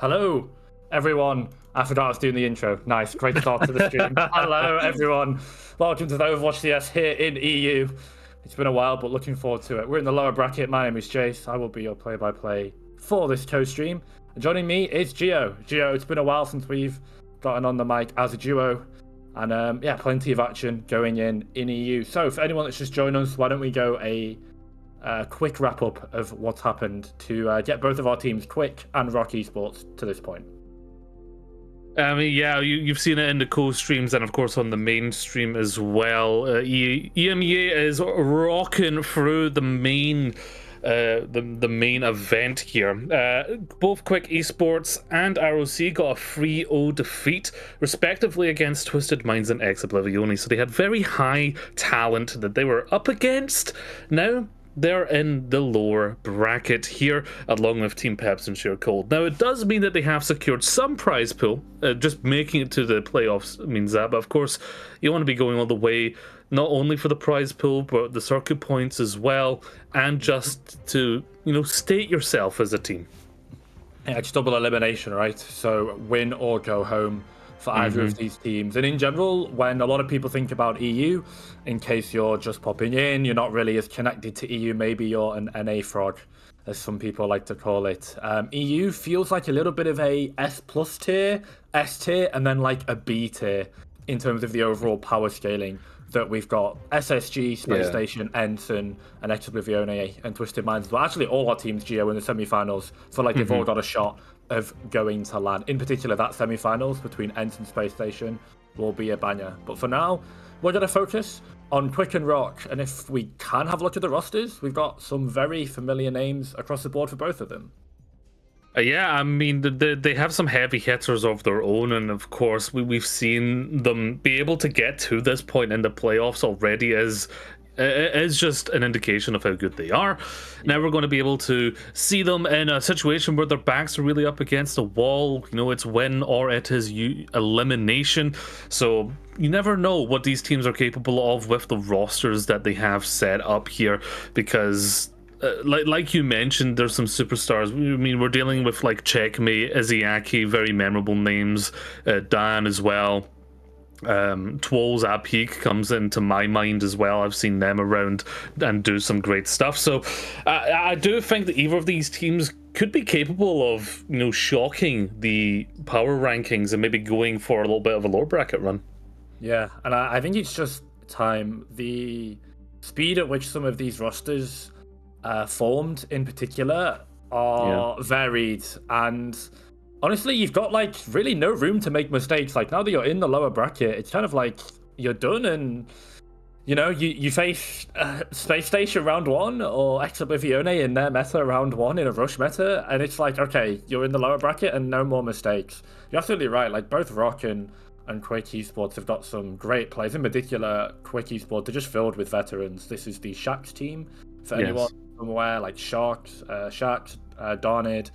Hello, everyone. I forgot I was doing the intro. Nice, great start to the stream. Hello, everyone. Welcome to the OWCS here in EU. It's been a while, but looking forward to it. We're in the lower bracket. My name is Jace. I will be your play-by-play for this co-stream. And joining me is Gio. Gio, it's been a while since we've gotten on the mic as a duo. And yeah, plenty of action going in EU. So for anyone that's just joined us, why don't we go a quick wrap up of what's happened to get both of our teams, Quick and ROC Esports, to this point. Yeah, you've seen it in the co-streams and of course on the main stream as well. EMEA is rocking through the main event here. Both Quick Esports and ROC got a 3-0 defeat respectively against Twisted Minds and Ex Oblivione, so they had very high talent that they were up against. Now they're in the lower bracket here, along with Team Peps and Sheer Cold. Now, it does mean that they have secured some prize pool. Just making it to the playoffs means that, but of course, you want to be going all the way, not only for the prize pool, but the circuit points as well, and just to, state yourself as a team. Yeah, it's double elimination, right? So win or go home for either of these teams. And in general, when a lot of people think about EU, in case you're just popping in, you're not really as connected to EU, maybe you're an NA frog, as some people like to call it. EU feels like a little bit of a S+ tier, S tier, and then like a B tier in terms of the overall power scaling that we've got. SSG, Space Station, Ensign, and Ex Oblivione, and Twisted Minds as well. Actually, all our teams, Geo, in the semi-finals feel like they've all got a shot of going to LAN. In particular, that semi-finals between Ensign and Space Station will be a banger. But for now, we're going to focus on Quick and ROC. And if we can have a look at the rosters, we've got some very familiar names across the board for both of them. Yeah, I mean, they have some heavy hitters of their own, and of course, we've seen them be able to get to this point in the playoffs already as just an indication of how good they are. Now we're going to be able to see them in a situation where their backs are really up against a wall. It's win or it is elimination. So you never know what these teams are capable of with the rosters that they have set up here, because like you mentioned, there's some superstars. I mean, we're dealing with like Checkmate, Iziaki, very memorable names, Dan as well. Twol's at peak comes into my mind as well. I've seen them around and do some great stuff. So I do think that either of these teams could be capable of, shocking the power rankings and maybe going for a little bit of a lower bracket run. Yeah, and I think it's just time. The speed at which some of these rosters formed in particular are varied, and honestly, you've got like really no room to make mistakes. Like now that you're in the lower bracket, it's kind of like you're done, and you face Space Station round 1 or Ex Oblivione in their meta round 1 in a rush meta, and it's like, okay, you're in the lower bracket and no more mistakes. You're absolutely right. Like both ROC and Quick Esports have got some great players. In particular, Quick Esports, they're just filled with veterans. This is the Shax team for anyone from where, like Shax, Darnid.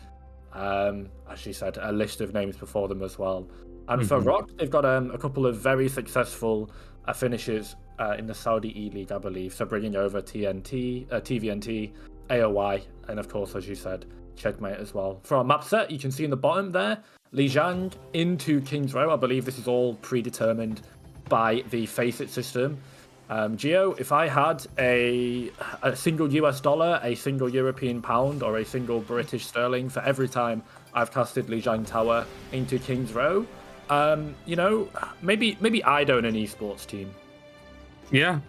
As she said, a list of names before them as well. And for ROC, they've got a couple of very successful finishes in the Saudi E-League, I believe. So bringing over TVNT, AOY, and of course, as you said, Checkmate as well. For our map set, you can see in the bottom there, Lijiang into King's Row. I believe this is all predetermined by the Faceit system. Gio, if I had a single US dollar, a single European pound, or a single British sterling for every time I've casted Lijiang Tower into King's Row, maybe I'd own an esports team. Yeah,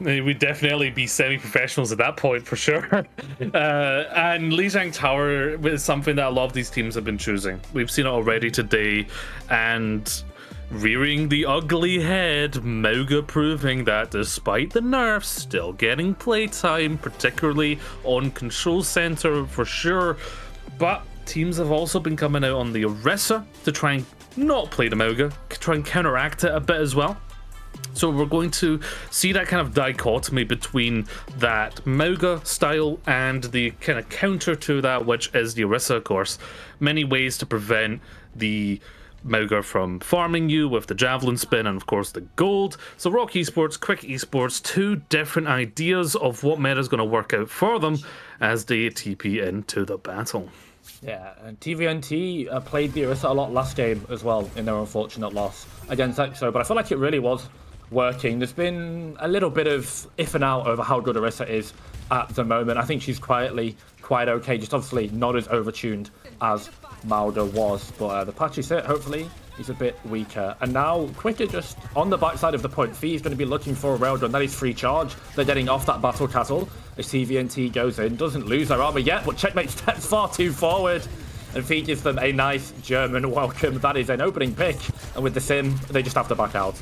we'd definitely be semi-professionals at that point for sure. And Lijiang Tower is something that a lot of these teams have been choosing. We've seen it already today, and rearing the ugly head, Mauga proving that despite the nerfs, still getting playtime, particularly on Control Center for sure. But teams have also been coming out on the Orisa to try and not play the Mauga, try and counteract it a bit as well. So we're going to see that kind of dichotomy between that Mauga style and the kind of counter to that, which is the Orisa, of course. Many ways to prevent the Mauga from farming you with the javelin spin and of course the gold. So ROC Esports, Quick Esports, two different ideas of what meta is going to work out for them as they TP into the battle. Yeah, and TVNT played the Orisa a lot last game as well in their unfortunate loss against EXO, but I feel like it really was working. There's been a little bit of if and out over how good Orisa is at the moment. I think she's quietly quite okay, just obviously not as overtuned as Mauda was, but the patchy sit, hopefully, he's a bit weaker. And now Quicker just on the backside of the point. Fee is going to be looking for a railgun. That is free charge. They're getting off that battle castle as TVNT goes in. Doesn't lose their armor yet, but Checkmate steps far too forward. And Fee gives them a nice German welcome. That is an opening pick. And with the sim, they just have to back out.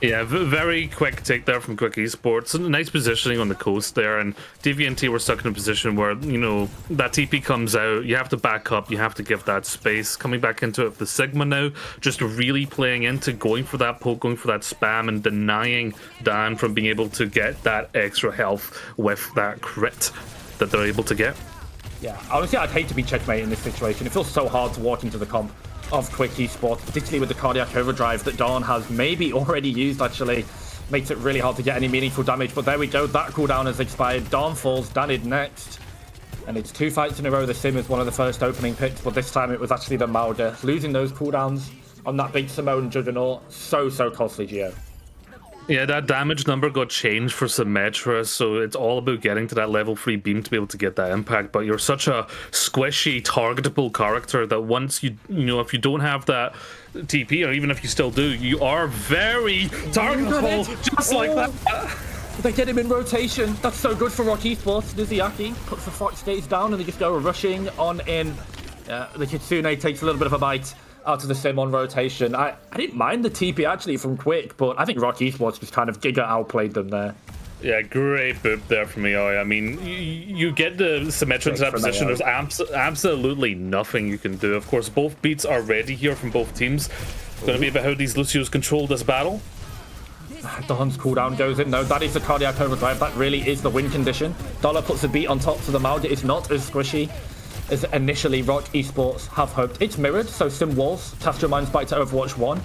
Yeah, very quick take there from Quick Esports. Nice positioning on the coast there, and DVNT were stuck in a position where, you know, that TP comes out, you have to back up, you have to give that space. Coming back into it with the Sigma now, just really playing into going for that poke, going for that spam, and denying Dan from being able to get that extra health with that crit that they're able to get. Yeah, honestly, I'd hate to be Checkmate in this situation. It feels so hard to walk into the comp of Quick Esports, particularly with the cardiac overdrive that Dawn has maybe already used, actually. Makes it really hard to get any meaningful damage, but there we go. That cooldown has expired. Dawn falls, Danid next. And it's 2 fights in a row. The sim is one of the first opening picks, but this time it was actually the Mauda. Losing those cooldowns on that big Simone Juggernaut, so costly, Gio. Yeah, that damage number got changed for Symmetra, so it's all about getting to that level 3 beam to be able to get that impact. But you're such a squishy, targetable character that once you know, if you don't have that TP, or even if you still do, you are very targetable, just like that. They get him in rotation. That's so good for ROC Esports. Niziaki puts the Fox Gates down and they just go rushing on in. The Kitsune takes a little bit of a bite out of the sim on rotation. I didn't mind the TP actually from Quick, but I think ROC Esports just kind of giga outplayed them there. Yeah, great boop there from AOI. I mean, you get the Symmetra into that position. There's absolutely nothing you can do. Of course, both beats are ready here from both teams. It's going to be about how these Lucios control this battle. Dawn's cooldown goes in. No, that is the cardiac overdrive. That really is the win condition. Dollar puts a beat on top, so the Mauda is not as squishy as initially ROC Esports have hoped. It's mirrored, so sim walls. Cast your minds back to Overwatch 1.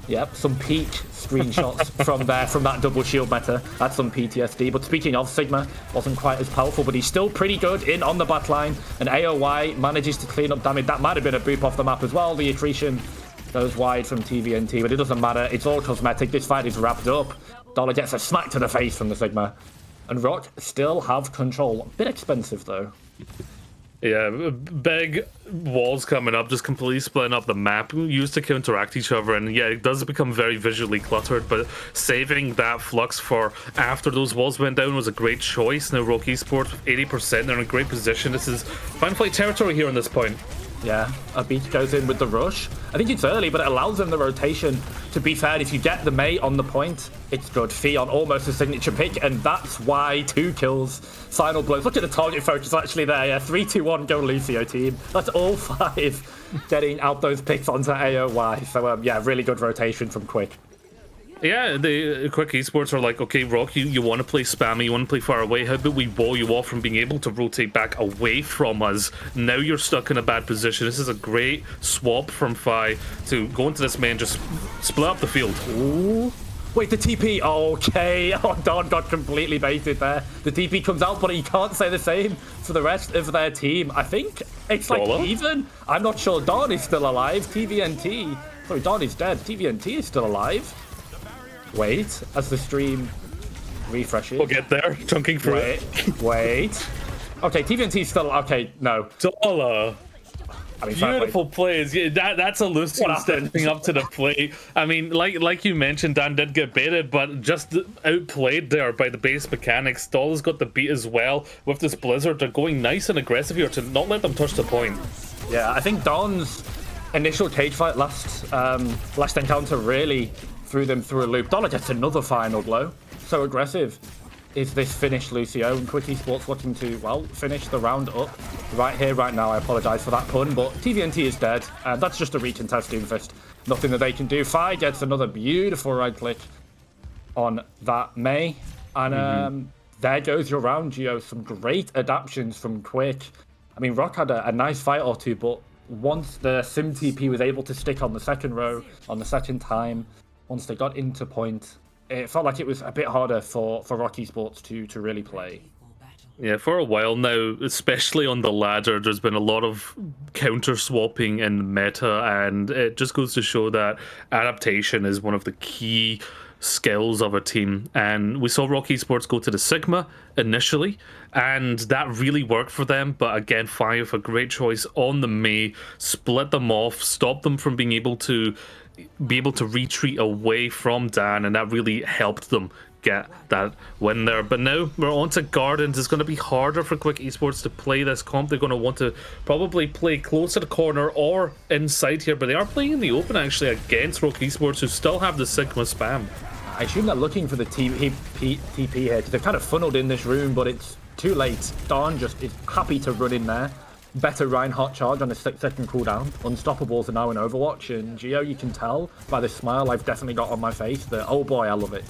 Yep, some peak screenshots from that double shield meta. That's some PTSD. But speaking of, Sigma wasn't quite as powerful, but he's still pretty good in on the back line. And AOY manages to clean up damage. That might have been a boop off the map as well. The accretion goes wide from TVNT, but it doesn't matter. It's all cosmetic. This fight is wrapped up. Dollar gets a smack to the face from the Sigma. And ROC still have control. A bit expensive, though. Yeah, big walls coming up, just completely splitting up the map, used to counteract each other, and yeah, it does become very visually cluttered, but saving that flux for after those walls went down was a great choice. Now ROC Esports with 80%, they're in a great position. This is Final Fight territory here on this point. Yeah, a beat goes in with the rush. I think it's early, but it allows them the rotation. To be fair, if you get the Mei on the point, it's good. Fee on almost a signature pick, and that's why 2 kills, final blows. Look at the target focus actually there. Yeah, 3-2-1, go Lucio team. That's all 5 getting out those picks onto AOY. So yeah, really good rotation from Quick. Yeah, the Quick Esports are like, okay, ROC, you want to play spammy, you want to play far away, how about we wall you off from being able to rotate back away from us? Now you're stuck in a bad position. This is a great swap from Fi to go into this main, just split up the field. Ooh. Wait, the TP, okay. Oh, Dawn got completely baited there. The TP comes out, but he can't say the same for the rest of their team. I think it's like even. I'm not sure. Dawn is still alive. TVNT. Sorry, Dawn is dead. TVNT is still alive. Wait, as the stream refreshes. We'll get there. Chunking for it. Wait. Okay, TVNT's still... Okay, no. Dollar. I mean, beautiful plays. Yeah, that's a Lucian stepping up to the plate. I mean, like you mentioned, Dan did get baited, but just outplayed there by the base mechanics. Doll's got the beat as well with this Blizzard. They're going nice and aggressive here to not let them touch the point. Yeah, I think Dawn's initial cage fight last encounter really threw them through a loop. Dollar gets another final blow. So aggressive is this Finnish Lucio, and Quick Esports looking to, well, finish the round up right here, right now. I apologize for that pun, but TVNT is dead. That's just a recontest Doomfist. Nothing that they can do. Fi gets another beautiful right click on that Mei. And there goes your round, Gio. Some great adaptions from Quick. I mean, ROC had a nice fight or two, but once the Sim TP was able to stick on the second row, on the second time, once they got into point, it felt like it was a bit harder for ROC Esports to really play. Yeah, for a while now, especially on the ladder, there's been a lot of counter swapping in meta, and it just goes to show that adaptation is one of the key skills of a team. And we saw ROC Esports go to the Sigma initially, and that really worked for them. But again, Five, a great choice on the Mei, split them off, stop them from being able to retreat away from Dan, and that really helped them get that win there. But now we're on to Gardens. It's going to be harder for Quick Esports to play this comp. They're going to want to probably play close to the corner or inside here, but they are playing in the open actually against ROC Esports, who still have the Sigma spam. I assume they're looking for the TP here, because they've kind of funneled in this room, but it's too late. Dawn just is happy to run in there. Better Reinhardt charge on a 6-second cooldown. Unstoppables are now in Overwatch, and Gio, you can tell by the smile I've definitely got on my face that, oh boy, I love it.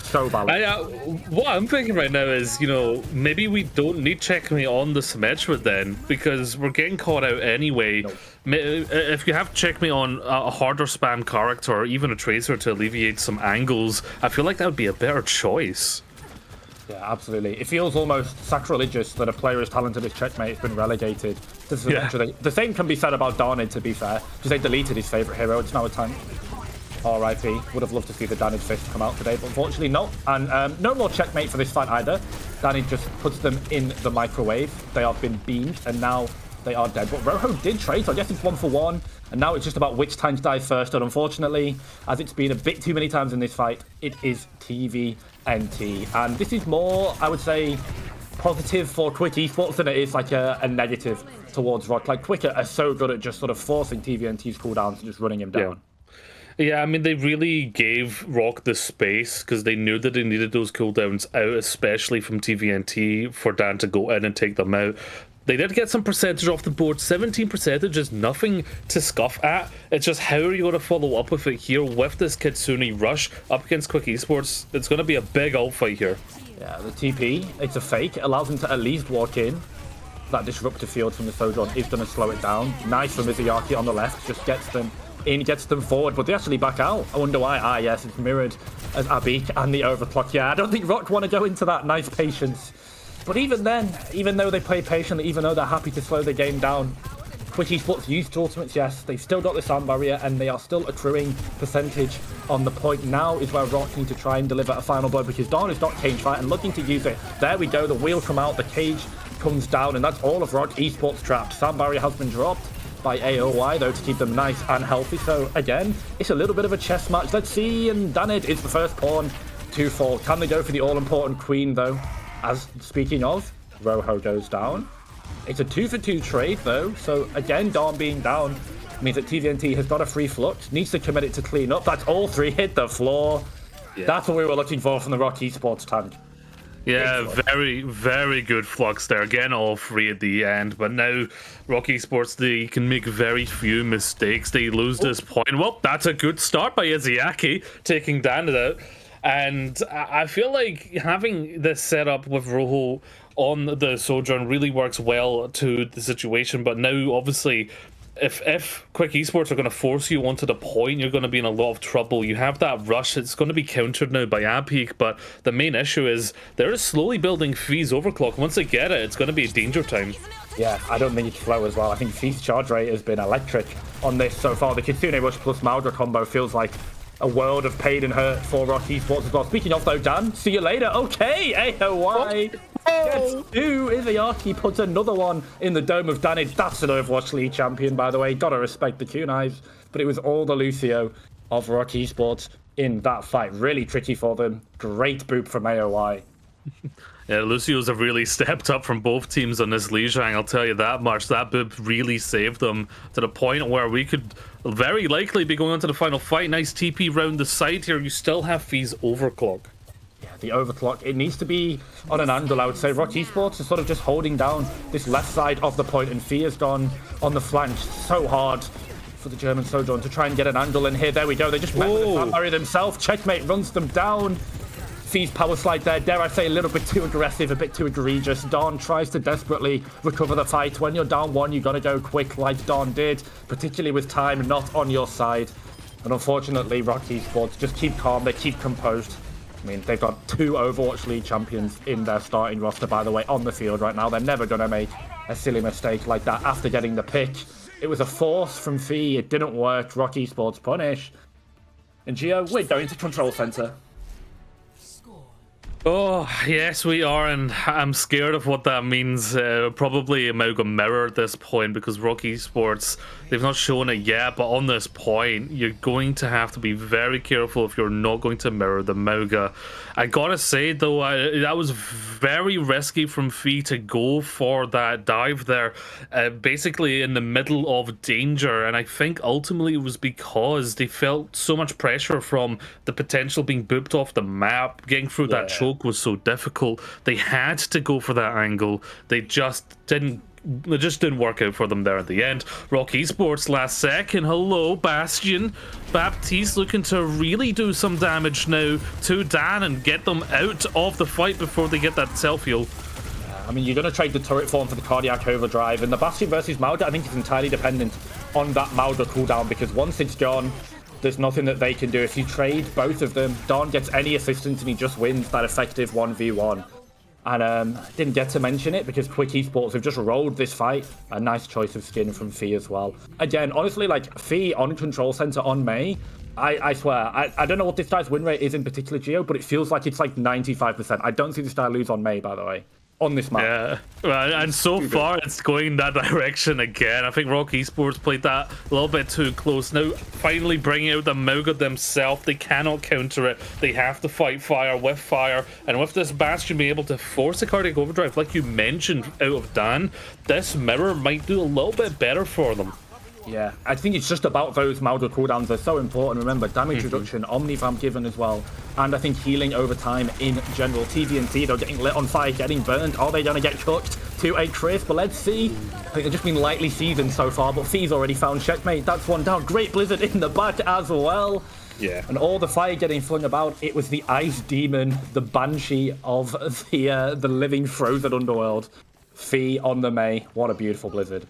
So balanced. What I'm thinking right now is, you know, maybe we don't need Checkmate on the Symmetra then, because we're getting caught out anyway. Nope. If you have Checkmate on a harder spam character, or even a Tracer to alleviate some angles, I feel like that would be a better choice. Yeah, absolutely. It feels almost sacrilegious that a player as talented as Checkmate has been relegated to Symmetra. Yeah. The same can be said about Darnid, to be fair, because they deleted his favourite hero. It's now a tank. RIP. Would have loved to see the Danid fist come out today, but unfortunately not. And no more Checkmate for this fight either. Danid just puts them in the microwave. They have been beamed, and now they are dead. But Rojo did trade, so I guess it's 1-for-1. And now it's just about which tank dies first. And unfortunately, as it's been a bit too many times in this fight, it is TVNT. And this is more, I would say, positive for Quick Esports than it is like a negative towards ROC. Like, Quick are so good at just sort of forcing TVNT's cooldowns and just running him down. Yeah, I mean, they really gave ROC the space because they knew that they needed those cooldowns out, especially from TVNT, for Dan to go in and take them out. They did get some percentage off the board. 17% is nothing to scoff at. It's just how are you going to follow up with it here with this Kitsune rush up against Quick Esports? It's going to be a big ult fight here. Yeah, the TP, it's a fake. It allows them to at least walk in. That disruptive field from the Sojourn is going to slow it down. Nice from Mizuyaki on the left. Just gets them in, gets them forward, but they actually back out. I wonder why. Ah, yes, it's mirrored as Abik and the overclock. Yeah, I don't think ROC want to go into that. Nice patience. But even then, even though they play patiently, even though they're happy to slow the game down, Quick Esports used ultimates, yes. They've still got the sound barrier, and they are still accruing percentage on the point. Now is where ROC need to try and deliver a final blow, because Dawn is not cage fight and looking to use it. There we go. The wheel come out. The cage comes down, and that's all of ROC Esports trapped. Sound barrier has been dropped by AOY, though, to keep them nice and healthy. So, again, it's a little bit of a chess match. Let's see, and Danid is the first pawn to fall. Can they go for the all-important queen, though? As, speaking of, Rojo goes down. It's a 2-for-2 trade, though. So, again, Dawn being down means that TVNT has got a free flux, needs to commit it to clean up. That's all three hit the floor. Yeah. That's what we were looking for from the ROC Esports tank. Yeah, very, very good flux there. Again, all three at the end. But now, ROC Esports, they can make very few mistakes. They lose this point. Well, that's a good start by Izuyaki, taking Danid out. And I feel like having this setup with Rojo on the Sojourn really works well to the situation. But now, obviously, if Quick Esports are going to force you onto the point, you're going to be in a lot of trouble. You have that rush. It's going to be countered now by Abpeak, but the main issue is they're slowly building Fee's overclock. Once they get it, it's going to be a danger time. Yeah, I don't think it's flow as well. I think Fee's charge rate has been electric on this so far. The Kitsune Rush plus Maldra combo feels like a world of pain and hurt for ROC Esports as well. Speaking of, though, Dan, see you later. Okay, AOY gets two. Izuyaki puts another one in the dome of Danid. That's an Overwatch League champion, by the way. Gotta respect the kunais. But it was all the Lucio of ROC Esports in that fight. Really tricky for them. Great boop from AOY. Yeah, Lucio's have really stepped up from both teams on this Lijiang, I'll tell you that much. That boop really saved them to the point where we could very likely be going on to the final fight. Nice TP round the side here. You still have Fee's overclock. Yeah, the overclock, it needs to be on an angle, I would say. ROC Esports is sort of just holding down this left side of the point, and Fee has gone on the flank. So hard for the German Sojourn to try and get an angle in here. There we go. They just met with the sound barrier themselves. Checkmate runs them down. Fee's power slide there, dare I say, a little bit too aggressive, a bit too egregious. Dawn tries to desperately recover the fight. When you're down one, you got to go quick like Dawn did, particularly with time not on your side. And unfortunately, ROC Esports just keep calm, they keep composed. I mean, they've got 2 Overwatch League champions in their starting roster, by the way, on the field right now. They're never going to make a silly mistake like that after getting the pick. It was a force from Fee. It didn't work. ROC Esports punish. And Gio, we're going to Control Center. Oh, yes, we are, and I'm scared of what that means. Probably Amalgam Mirror at this point, because ROC Esports, they've not shown it yet, but on this point, you're going to have to be very careful if you're not going to mirror the Mauga. I gotta say, though, that was very risky from Fee to go for that dive there, basically in the middle of danger, and I think ultimately it was because they felt so much pressure from the potential being booped off the map, getting through that choke was so difficult. They had to go for that angle. It just didn't work out for them there at the end. ROC Esports last second. Hello, Bastion. Baptiste looking to really do some damage now to Dan and get them out of the fight before they get that self-heal. I mean, you're going to trade the turret form for the cardiac overdrive, and the Bastion versus Mauga, I think, is entirely dependent on that Mauga cooldown, because once it's gone, there's nothing that they can do. If you trade both of them, Don gets any assistance and he just wins that effective 1v1. And didn't get to mention it because Quick Esports have just rolled this fight. A nice choice of skin from Fee as well. Again, honestly, like, Fee on Control Center on Mei, I swear, I don't know what this guy's win rate is in particular, Gio, but it feels like it's like 95%. I don't see this guy lose on Mei, by the way. On this map. Yeah, well, and so far it's going that direction again. I think ROC Esports played that a little bit too close. Now, finally bringing out the Mauga themselves, they cannot counter it. They have to fight fire, and with this Bastion being able to force a cardiac overdrive, like you mentioned, out of Dan, this mirror might do a little bit better for them. Yeah, I think it's just about those Mauga cooldowns. They're so important. Remember, damage reduction, Omnivamp given as well. And I think healing over time in general. TVNT, they're getting lit on fire, getting burned. Are they going to get cooked to a crisp? But let's see. I think they've just been lightly seasoned so far, but Fee's already found checkmate. That's one down. Great Blizzard in the back as well. Yeah. And all the fire getting flung about. It was the Ice Demon, the Banshee of the living frozen underworld. Fee on the Mei. What a beautiful Blizzard.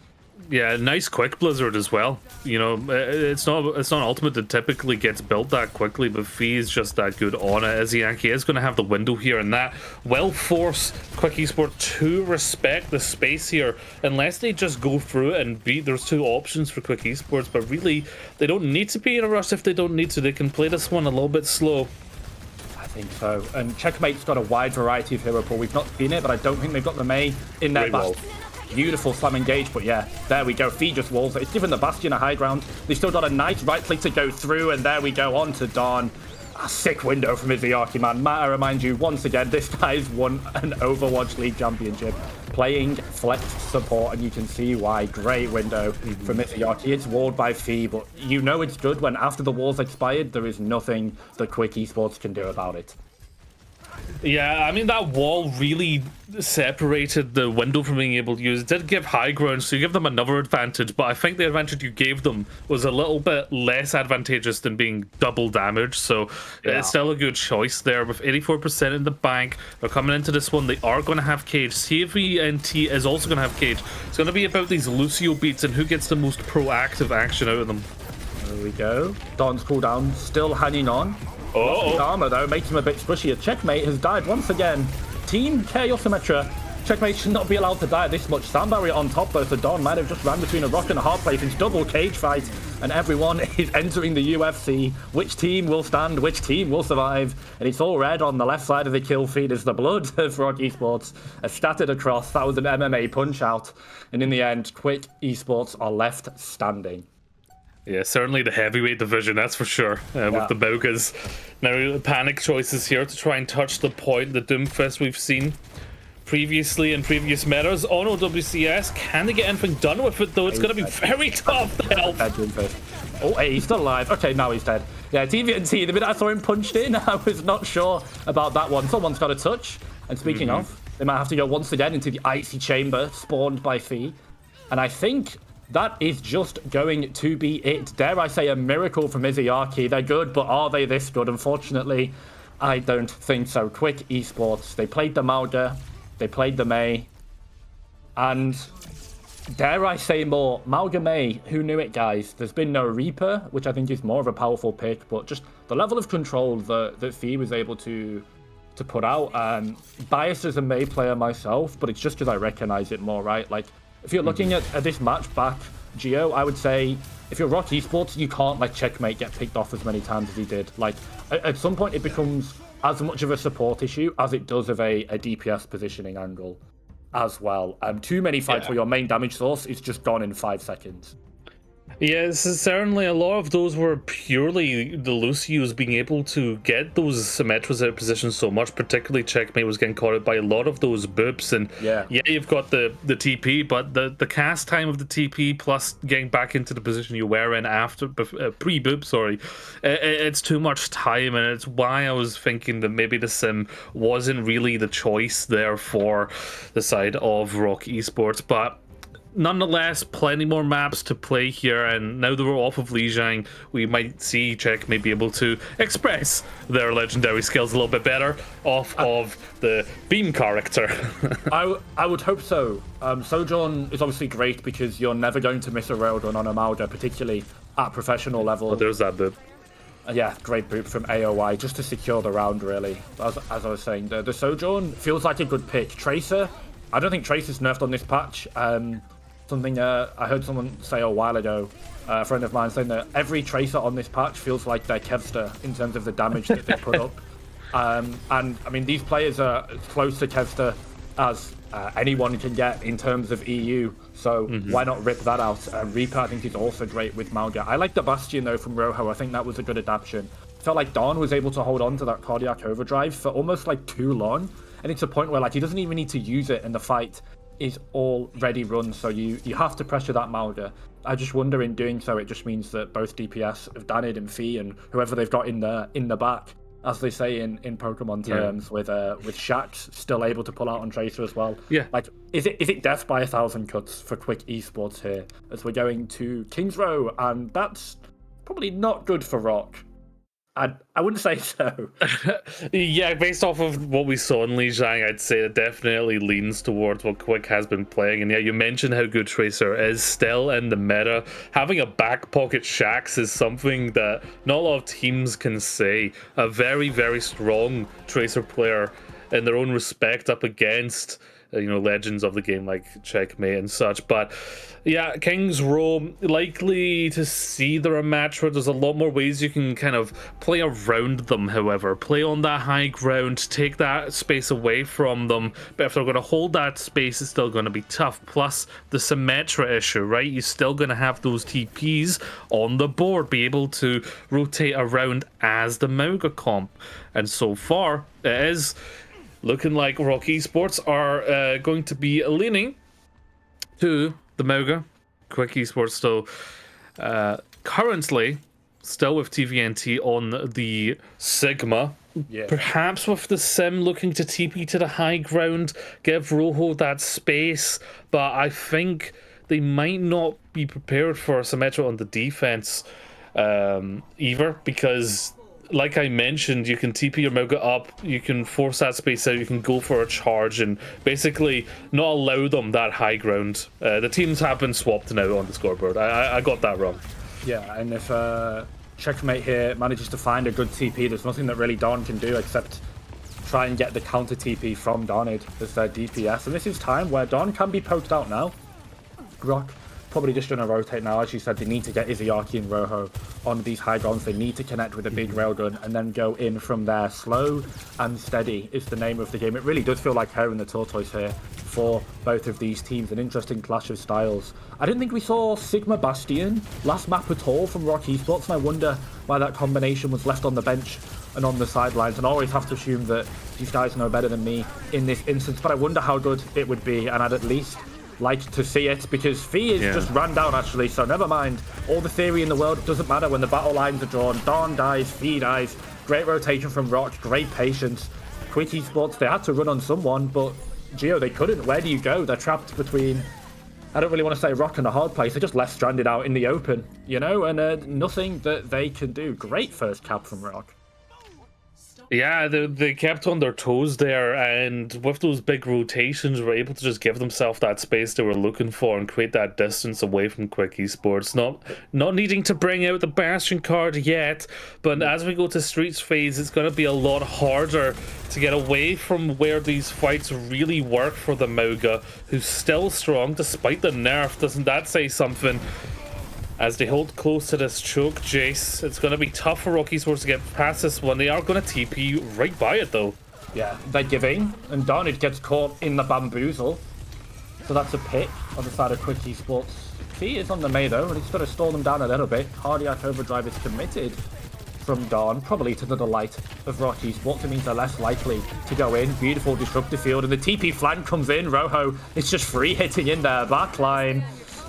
Yeah, nice quick Blizzard as well. You know, it's not ultimate that typically gets built that quickly, but Fee is just that good on it. Izayaki is going to have the window here, and that will force Quick Esports to respect the space here, unless they just go through it and beat. There's 2 options for Quick Esports, but really, they don't need to be in a rush if they don't need to. They can play this one a little bit slow. I think so. And Checkmate's got a wide variety of hero pool. We've not seen it, but I don't think they've got the Mei in their best. Beautiful slam engage, but yeah, there we go. Fee just walls it. It's given the Bastion a high ground. They've still got a nice right click to go through, and there we go on to Dawn. A sick window from Izayaki, man. Matt, I remind you once again, this guy's won an Overwatch League championship playing flex support, and you can see why. Great window from Izayaki. It's walled by Fee, but you know it's good when after the wall's expired, there is nothing that Quick Esports can do about it. Yeah, I mean, that wall really separated the window from being able to use. It did give high ground, so you give them another advantage, but I think the advantage you gave them was a little bit less advantageous than being double damaged, so yeah, it's still a good choice there. With 84% in the bank, they're coming into this one. They are going to have Cage. CVNT is also going to have Cage. It's going to be about these Lucio beats and who gets the most proactive action out of them. There we go. Dawn's cooldown still hanging on. The armor though makes him a bit squishy. Checkmate has died once again. Team Chaos Symmetra. Checkmate should not be allowed to die this much. Sound barrier on top though, so Dawn might have just ran between a rock and a hard place. It's double cage fight, and everyone is entering the UFC. Which team will stand? Which team will survive? And it's all red on the left side of the kill feed as the blood of ROC Esports are scattered across. That was an MMA punch out, and in the end, Quick Esports are left standing. Yeah, certainly the heavyweight division, that's for sure, with the Maugas. Now, panic choices here to try and touch the point, the Doomfist we've seen previously in previous metas on OWCS. Can they get anything done with it, though? It's going to be very tough to help. Oh, hey, he's still alive. Okay, now he's dead. Yeah, TVNT, the minute I saw him punched in, I was not sure about that one. Someone's got a touch. And speaking of, they might have to go once again into the icy chamber spawned by Fee. And I think that is just going to be it. Dare I say a miracle from Izayaki. They're good, but are they this good? Unfortunately, I don't think so. Quick Esports. They played the Mauga. They played the Mei. And dare I say more, Malgamay, who knew it, guys? There's been no Reaper, which I think is more of a powerful pick, but just the level of control that Fee was able to put out. Biased as a May player myself, but it's just because I recognize it more, right? Like, if you're looking at this match back, Geo, I would say, if you're ROC Esports, you can't let Checkmate get picked off as many times as he did. Like, at some point, it becomes as much of a support issue as it does of a DPS positioning angle as well. Too many fights where your main damage source is just gone in 5 seconds. Yes, certainly a lot of those were purely the Lucius being able to get those Symmetras out of position so much, particularly Checkmate was getting caught out by a lot of those boops, and yeah you've got the TP, but the cast time of the TP plus getting back into the position you were in after pre-boop, sorry, it's too much time, and it's why I was thinking that maybe the Sim wasn't really the choice there for the side of ROC Esports, but nonetheless, plenty more maps to play here, and now that we're off of Lijiang, we might see Checkmate be able to express their legendary skills a little bit better off of the Beam character. I would hope so. Sojourn is obviously great because you're never going to miss a railgun on a Malga, particularly at professional level. Oh, there's that boop. Yeah, great boop from AOI just to secure the round, really. As I was saying, the Sojourn feels like a good pick. Tracer, I don't think Tracer's nerfed on this patch. Something I heard someone say a while ago, a friend of mine saying that every Tracer on this patch feels like they're Kevster in terms of the damage that they put up. And I mean, these players are as close to Kevster as anyone can get in terms of EU, so why not rip that out? Reaper, I think, is also great with Malga. I like the Bastion, though, from Rojo. I think that was a good adaptation. Felt like Dawn was able to hold on to that Cardiac Overdrive for almost, like, too long, and it's a point where, like, he doesn't even need to use it in the fight is already run, so you have to pressure that Malga. I just wonder, in doing so, it just means that both DPS of Danid and Fee and whoever they've got in the back, as they say in Pokemon terms, with Shax still able to pull out on Tracer as well. Yeah. Like, is it death by 1,000 cuts for Quick Esports here as we're going to Kings Row, and that's probably not good for ROC. I wouldn't say so. Yeah, based off of what we saw in Lijiang, I'd say it definitely leans towards what Quick has been playing. And yeah, you mentioned how good Tracer is still in the meta. Having a back pocket Shax is something that not a lot of teams can say. A very, very strong Tracer player in their own respect up against legends of the game like Checkmate and such. But yeah, Kings Row, likely to see the rematch where there's a lot more ways you can kind of play around them, however. Play on that high ground, take that space away from them, but if they're going to hold that space, it's still going to be tough. Plus, the Symmetra issue, right? You're still going to have those TPs on the board, be able to rotate around as the Mauga comp. And so far, it is looking like ROC Esports are going to be leaning to the Mauga. Quick Esports still currently still with TVNT on the Sigma. Yeah. Perhaps with the Sim looking to TP to the high ground, give Rojo that space, but I think they might not be prepared for Symmetra on the defense either, because like I mentioned, you can TP your Mauga up, you can force that space out, you can go for a charge, and basically not allow them that high ground. The teams have been swapped now on the scoreboard. I got that wrong. Yeah, and if Checkmate here manages to find a good TP, there's nothing that really Dawn can do except try and get the counter TP from Donid as their DPS. And this is time where Dawn can be poked out now. ROC probably just going to rotate now. As you said, they need to get Izayaki and Rojo on these high grounds. They need to connect with a big railgun and then go in from there. Slow and steady is the name of the game. It really does feel like Hare and the Tortoise here for both of these teams. An interesting clash of styles. I didn't think we saw Sigma Bastion last map at all from ROC Esports, and I wonder why that combination was left on the bench and on the sidelines. And I always have to assume that these guys know better than me in this instance, but I wonder how good it would be, and I'd at least like to see it, because Fee is just ran down actually, so never mind. All the theory in the world doesn't matter when the battle lines are drawn. Dawn dies, Fee dies. Great rotation from ROC, great patience. Quick Esports, they had to run on someone, but Geo, they couldn't. Where do you go? They're trapped between, I don't really want to say rock and a hard place. They're just left stranded out in the open, and nothing that they can do. Great first cap from ROC. Yeah, they kept on their toes there, and with those big rotations, were able to just give themselves that space they were looking for and create that distance away from Quick Esports. Not needing to bring out the Bastion card yet, but as we go to Streets phase, it's going to be a lot harder to get away from where these fights really work for the Mauga, who's still strong despite the nerf. Doesn't that say something? As they hold close to this choke, Jace, it's going to be tough for ROC Esports to get past this one. They are going to TP right by it, though. Yeah, they're giving, and Darnid gets caught in the bamboozle. So that's a pick on the side of Quick Esports. Fee is on the May, though, and he's going to stall them down a little bit. Cardiac Overdrive is committed from Dawn, probably to the delight of ROC Esports. It means they're less likely to go in. Beautiful disruptive field, and the TP flank comes in. Rojo is just free hitting in their backline.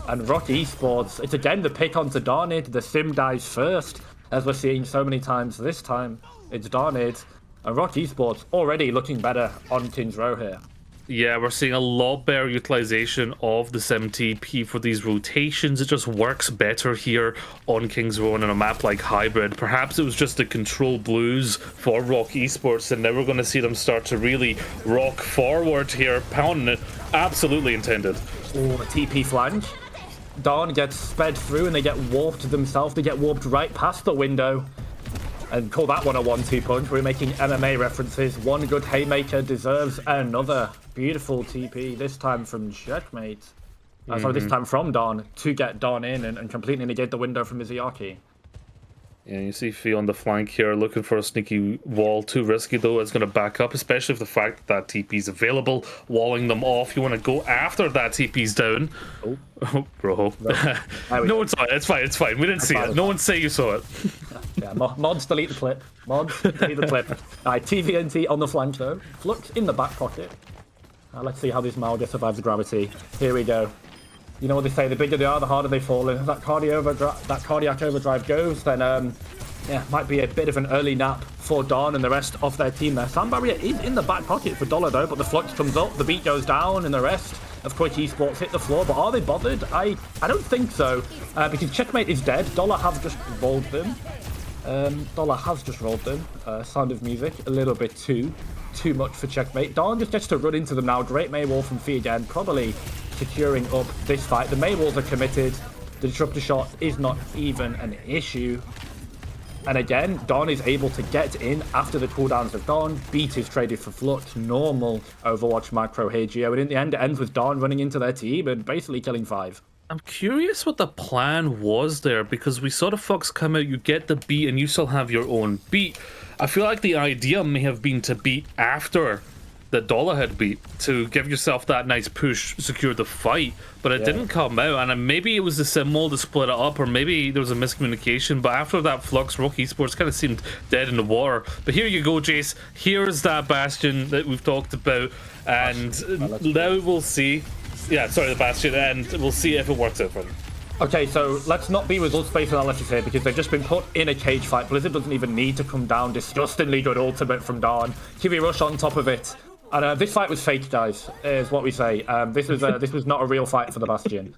And ROC Esports, it's again the pick onto Darnid. The sim dies first, as we're seeing so many times this time. It's Darnid. And ROC Esports already looking better on King's Row here. Yeah, we're seeing a lot better utilization of the sim TP for these rotations. It just works better here on King's Row on a map like Hybrid. Perhaps it was just the control blues for ROC Esports, and now we're going to see them start to really rock forward here, pounding it. Absolutely intended. Oh, the TP flank. Dawn gets sped through and they get warped themselves. They get warped right past the window. And call that one a 1-2 punch. We're making MMA references. One good haymaker deserves another. Beautiful TP, this time from Checkmate. Sorry, this time from Dawn to get Dawn in and completely negate the window from Izuyaki. Yeah, you see Fee on the flank here, looking for a sneaky wall. Too risky, though. It's going to back up, especially if the fact that TP is available, walling them off. You want to go after that TP's down. Oh, bro. No one saw it. It's fine. It's fine. We didn't see it. No one say you saw it. Yeah, mods delete the clip. Mods delete the clip. Alright, TVNT on the flank, though. Flux in the back pocket. Let's see how this Mauga survives gravity. Here we go. You know what they say, the bigger they are, the harder they fall. And if that cardiac overdrive goes, then yeah, might be a bit of an early nap for Dawn and the rest of their team there. Sound barrier is in the back pocket for Dollar, though, but the flux comes up, the beat goes down, and the rest of Quick Esports hit the floor. But are they bothered? I don't think so, because Checkmate is dead. Dollar have just rolled them. Sound of Music, a little bit too much for Checkmate. Dawn just gets to run into them now. Great Maywall from Fee again, probably securing up this fight. The Maywalls are committed. The disruptor shot is not even an issue. And again, Dawn is able to get in after the cooldowns have gone. Beat is traded for Flux. Normal Overwatch macro here, Geo. And in the end, it ends with Dawn running into their team and basically killing 5. I'm curious what the plan was there, because we saw the Fox come out, you get the beat, and you still have your own beat. I feel like the idea may have been to beat after the Dollar had beat, to give yourself that nice push, secure the fight, but it didn't come out, and maybe it was the symbol to split it up, or maybe there was a miscommunication. But after that Flux, ROC Esports kind of seemed dead in the water. But here you go, Jace. Here's that Bastion that we've talked about, and now we'll see. Yeah, sorry, the Bastion, and we'll see if it works out for them. Okay, so let's not be results-based analysis here, because they've just been put in a cage fight. Blizzard doesn't even need to come down. Disgustingly good ultimate from Dawn. Kiwi Rush on top of it. And this fight was fake, guys, is what we say. This was not a real fight for the Bastion.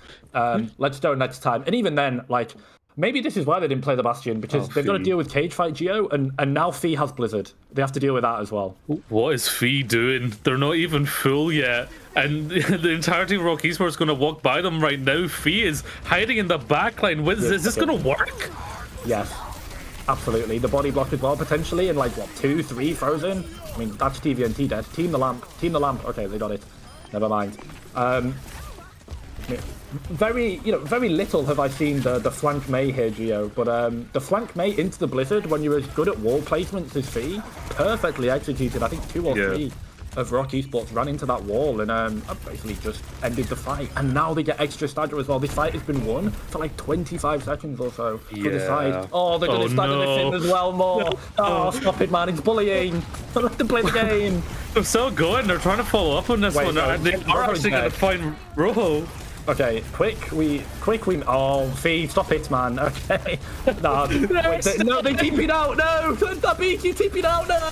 Let's go next time. And even then, like, maybe this is why they didn't play the Bastion, because they've got to deal with cage fight Geo, and now Fee has Blizzard. They have to deal with that as well. What is Fee doing? They're not even full yet. And the entirety of ROC Esports is going to walk by them right now. Fee is hiding in the backline. Is this going to work? Yes, absolutely. The body block as well, potentially, and like, what, 2, 3 frozen? I mean, that's TVNT dead. Team the lamp. Team the lamp. Okay, they got it. Never mind. Very little have I seen the flank May here, Geo, but the flank May into the Blizzard when you're as good at wall placements as Fee, perfectly executed. I think 2 or 3 of ROC Esports ran into that wall and basically just ended the fight. And now they get extra stagger as well. This fight has been won for like 25 seconds or so for the side. Oh, they're going to stagger this in as well more. Oh, stop it, man. It's bullying. Let them play the game. They're so good. They're trying to follow up on this one. They are actually going to find Rojo. Okay, quick, oh, Fee, stop it, man. Okay. No, they TP'd out, no! That beat, you TP'd out, no!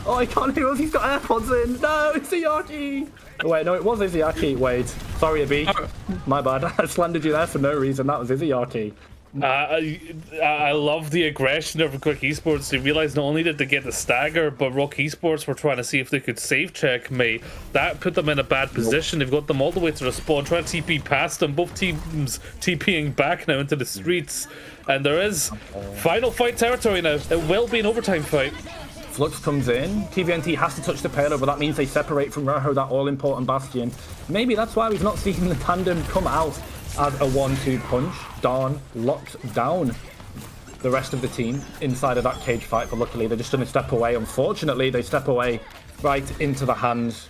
Oh, I can't hear us, he's got AirPods in. No, it's Izuyaki! Wait, no, it was Izuyaki. Wait, sorry, Abik. My bad, I slandered you there for no reason. That was Izuyaki. I love the aggression of Quick Esports. They realized not only did they get the stagger, but ROC Esports were trying to see if they could save checkmate. That put them in a bad position. They've got them all the way to the spawn, trying to TP past them. Both teams TPing back now into the streets. And there is final fight territory now. It will be an overtime fight. Flux comes in. TVNT has to touch the payload, but that means they separate from Rojo, that all-important Bastion. Maybe that's why we've not seen the tandem come out as a 1-2 punch. Dawn locks down the rest of the team inside of that cage fight, but luckily they're just going to step away. Unfortunately, they step away right into the hands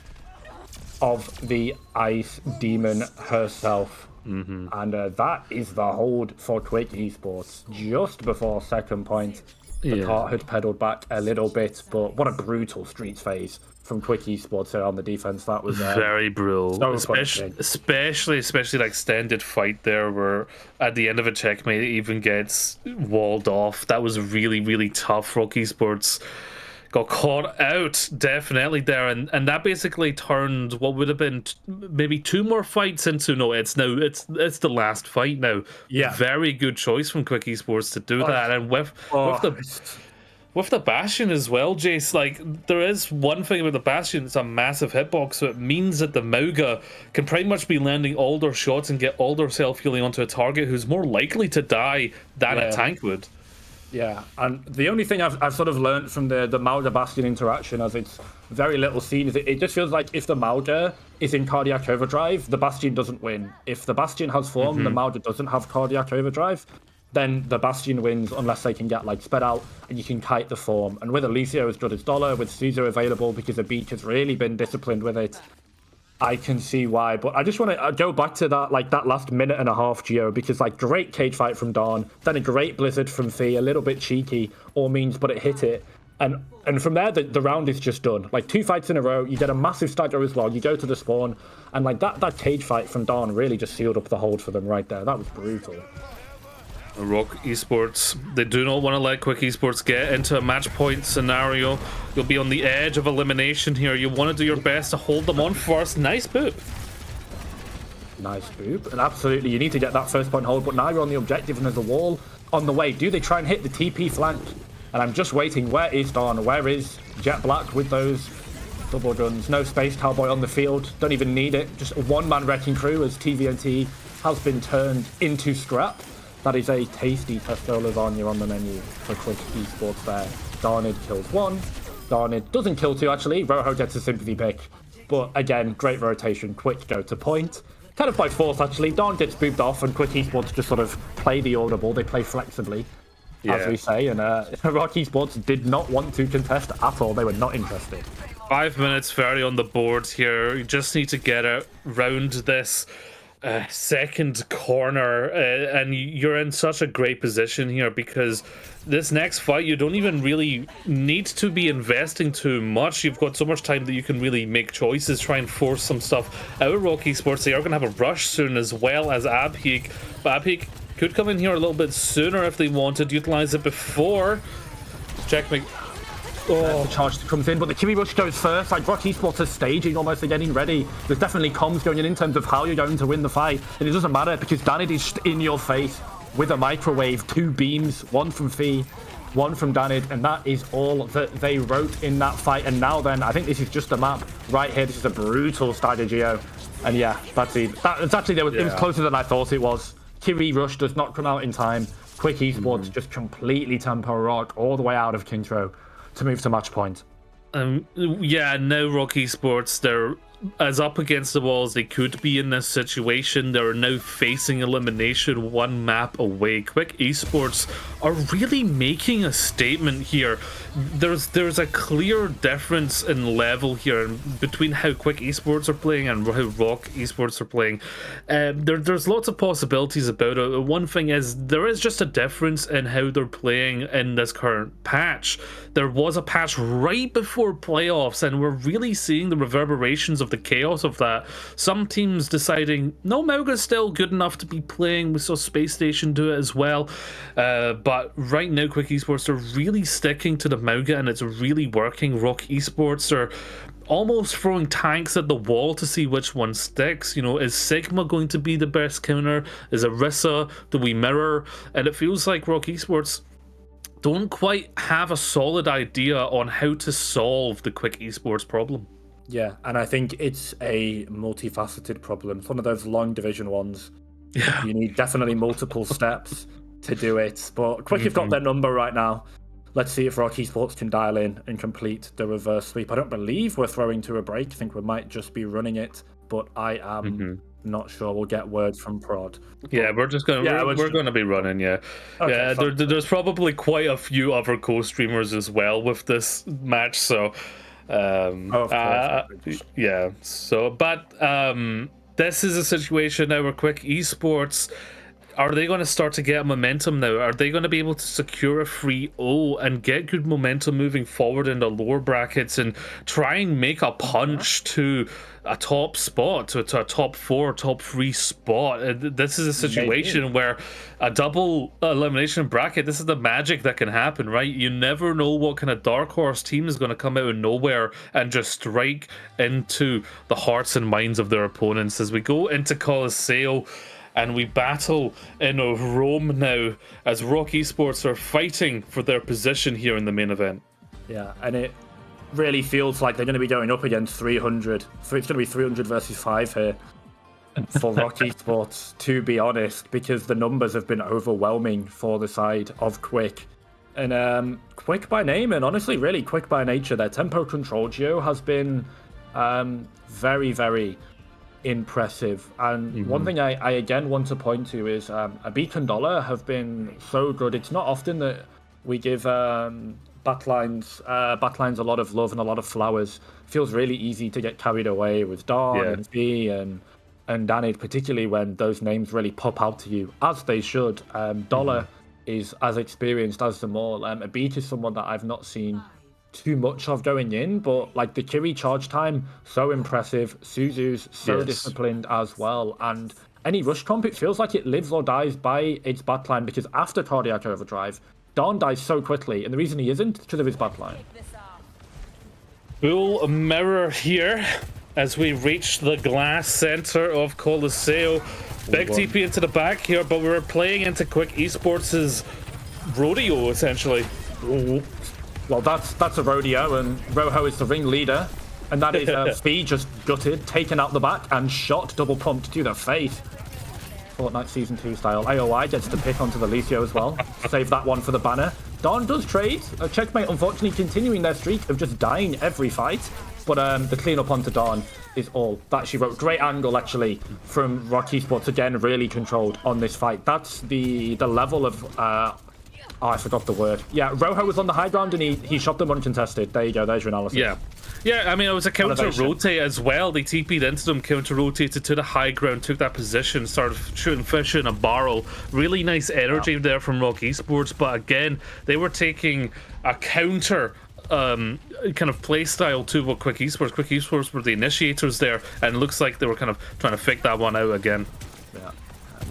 of the Ice Demon herself. And that is the hold for Quick Esports just before second point. The cart had pedaled back a little bit, but what a brutal streets phase from Quick Esports there on the defense. That was very brutal, so especially like extended fight there, where at the end of a checkmate it even gets walled off. That was really tough. ROC Esports got caught out definitely there, and that basically turned what would have been maybe 2 more fights into it's the last fight now. Very good choice from Quick Esports to do that, and with the Bastion as well, Jace. Like, there is one thing about the Bastion, it's a massive hitbox, so it means that the Mauga can pretty much be landing all their shots and get all their self-healing onto a target who's more likely to die than a tank would. Yeah, and the only thing I've sort of learned from the Mauga Bastion interaction, as it's very little seen, is it just feels like if the Mauga is in cardiac overdrive, the Bastion doesn't win. If the Bastion has form, the Mauga doesn't have cardiac overdrive, then the Bastion wins unless they can get like sped out and you can kite the form. And with Alicio as good as Dollar, with Caesar available because the Beach has really been disciplined with it, I can see why. But I just want to go back to that last minute and a half, Geo, because like great cage fight from Dawn, then a great blizzard from Fee, a little bit cheeky, all means, but it hit it. And from there, the round is just done. Like 2 fights in a row, you get a massive stagger as well. You go to the spawn, and like that cage fight from Dawn really just sealed up the hold for them right there. That was brutal. ROC Esports, they do not want to let Quick Esports get into a match point scenario. You'll be on the edge of elimination here. You want to do your best to hold them on first. Nice boop. Nice boop. And absolutely, you need to get that first point hold, but now you're on the objective and there's a wall on the way. Do they try and hit the TP flank? And I'm just waiting. Where is Dawn? Where is Jet Black with those double guns? No Space Cowboy on the field. Don't even need it. Just a one-man wrecking crew as TVNT has been turned into scrap. That is a tasty pesto lasagna on the menu for Quick Esports there. Darnid kills 1. Darnid doesn't kill 2, actually. Rojo gets a sympathy pick. But again, great rotation. Quick go to point. Kind of by force, actually. Dawn gets booped off, and Quick Esports just sort of play the audible. They play flexibly, as we say. And ROC Esports did not want to contest at all. They were not interested. 5 minutes very on the board here. You just need to get around this second corner, and you're in such a great position here because this next fight you don't even really need to be investing too much. You've got so much time that you can really make choices, try and force some stuff out of ROC Esports. They are going to have a rush soon, as well as Abheek, but Abheek could come in here a little bit sooner if they wanted, utilize it before checkmate. The charge comes in, but the Kiwi Rush goes first. Like, ROC Esports is staging, almost getting ready. There's definitely comms going in terms of how you're going to win the fight. And it doesn't matter because Danid is in your face with a microwave. 2 beams, 1 from Fee, 1 from Danid. And that is all that they wrote in that fight. And now then, I think this is just a map right here. This is a brutal stagger, Geo. And yeah, that's it. It's actually, it was closer than I thought it was. Kiwi Rush does not come out in time. Quick Esports just completely tempo ROC all the way out of Kintro to move to match point. Yeah, now ROC Esports, they're as up against the wall as they could be in this situation. They're now facing elimination 1 map away. Quick Esports are really making a statement here. There's a clear difference in level here between how Quick Esports are playing and how ROC Esports are playing. There's lots of possibilities about it. One thing is there is just a difference in how they're playing in this current patch. There was a patch right before playoffs, and we're really seeing the reverberations of the chaos of that. Some teams deciding, no, Mauga's still good enough to be playing. We saw Space Station do it as well. But right now, Quick Esports are really sticking to the Mauga, and it's really working. ROC Esports are almost throwing tanks at the wall to see which one sticks. You know, is Sigma going to be the best counter? Is Orisa? Do we mirror? And it feels like ROC Esports don't quite have a solid idea on how to solve the quick esports problem. Yeah, and I think it's a multifaceted problem. It's one of those long division ones. Yeah. You need definitely multiple steps to do it. But Quick have got their number right now. Let's see if ROC Esports can dial in and complete the reverse sweep. I don't believe we're throwing to a break. I think we might just be running it, but I am not sure. We'll get word from Prod. Yeah, we're just gonna we're gonna be running. Yeah, okay, yeah. There's probably quite a few other co-streamers as well with this match. So, yeah. So, but this is a situation now where Quick Esports, are they going to start to get momentum now? Are they going to be able to secure a 3-0 and get good momentum moving forward in the lower brackets and try and make a punch to a top spot, to a top 4, top 3 spot? This is a situation where a double elimination bracket, this is the magic that can happen, right? You never know what kind of dark horse team is going to come out of nowhere and just strike into the hearts and minds of their opponents. As we go into Colosseo and we battle in Rome now, as ROC Esports are fighting for their position here in the main event. Yeah, and it really feels like they're going to be going up against 300. So it's going to be 300 versus 5 here for ROC Esports, to be honest, because the numbers have been overwhelming for the side of Quick. And Quick by name, and honestly, really Quick by nature. Their tempo control geo has been very, very impressive. And one thing I again want to point to is Abik and Dollar have been so good. It's not often that we give backlines a lot of love and a lot of flowers. Feels really easy to get carried away with Dawn and B and Danid, particularly when those names really pop out to you, as they should. Dollar is as experienced as them all. Abik is someone that I've not seen too much of going in, but like the Kiri charge time, so impressive. Suzu's so disciplined as well, and any rush comp, it feels like it lives or dies by its backline, because after Cardiac Overdrive, Dawn dies so quickly, and the reason he isn't because of his backline. Full mirror here as we reach the glass center of Colosseo. Big TP into the back here, but we're playing into Quick Esports' rodeo essentially. Ooh. Well, that's a rodeo, and Rojo is the ringleader, and that is Speed just gutted, taken out the back, and shot double pumped to the face. Fortnite Season 2 style. AOI gets the pick onto the Lucio as well. Save that one for the banner. Dawn does trade. Checkmate, unfortunately, continuing their streak of just dying every fight, but the cleanup onto Dawn is all that she wrote. Great angle, actually, from ROC Esports, again, really controlled on this fight. That's the level of... Oh, I forgot the word. Yeah, Rojo was on the high ground and he shot them uncontested. There you go, there's your analysis. Yeah, I mean, it was a counter-rotate as well. They TP'd into them, counter-rotated to the high ground, took that position, started shooting fish in a barrel. Really nice energy there from ROC Esports, but again, they were taking a counter kind of play style to what Quick Esports. Quick Esports were the initiators there, and it looks like they were kind of trying to fake that one out again. Yeah,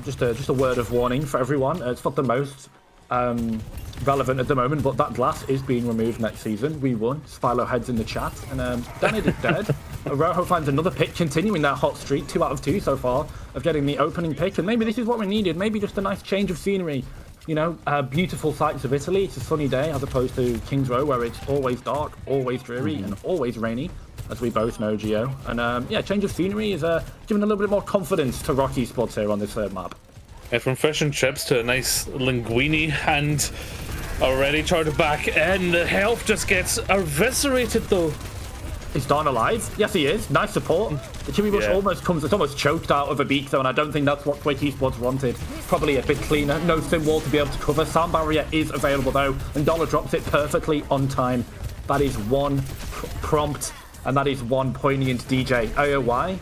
just a word of warning for everyone. It's not the most relevant at the moment, but that glass is being removed next season. We won. Spilo heads in the chat, and Danid is dead. Rojo finds another pick, continuing that hot streak, 2 out of 2 so far, of getting the opening pick, and maybe this is what we needed. Maybe just a nice change of scenery. You know, beautiful sights of Italy. It's a sunny day as opposed to Kings Row, where it's always dark, always dreary, and always rainy, as we both know, Gio. And yeah, change of scenery is giving a little bit more confidence to ROC Esports here on this third map. And from fish and chips to a nice linguine, and already charged back in. The health just gets eviscerated though. Is Dawn alive? Yes, he is. Nice support. The Kimmy Bush it's almost choked out of a beak though, and I don't think that's what Quick Esports wanted. Probably a bit cleaner. No thin wall to be able to cover. Sound barrier is available though, and Dollar drops it perfectly on time. That is one prompt, and that is one pointing into DJ. AOY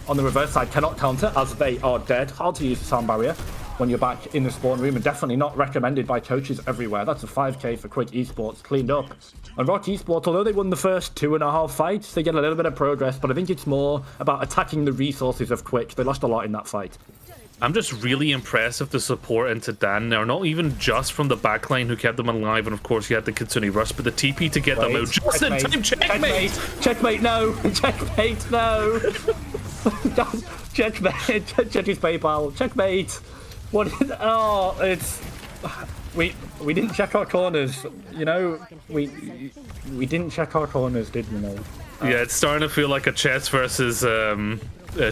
on the reverse side cannot counter as they are dead. Hard to use the sound barrier when you're back in the spawn room, and definitely not recommended by coaches everywhere. That's a 5k for Quick Esports cleaned up. And ROC Esports, although they won the first 2.5 fights, they get a little bit of progress, but I think it's more about attacking the resources of Quick. They lost a lot in that fight. I'm just really impressed with the support into Dan now, not even just from the backline who kept them alive, and of course you had the Kitsune Rush, but the TP to get them out just in time. Checkmate! Checkmate, no! Checkmate, no! Checkmate! Check his PayPal. Checkmate! What? Oh, it's... We didn't check our corners, you know? We didn't check our corners, did we, know? Yeah, it's starting to feel like a chess versus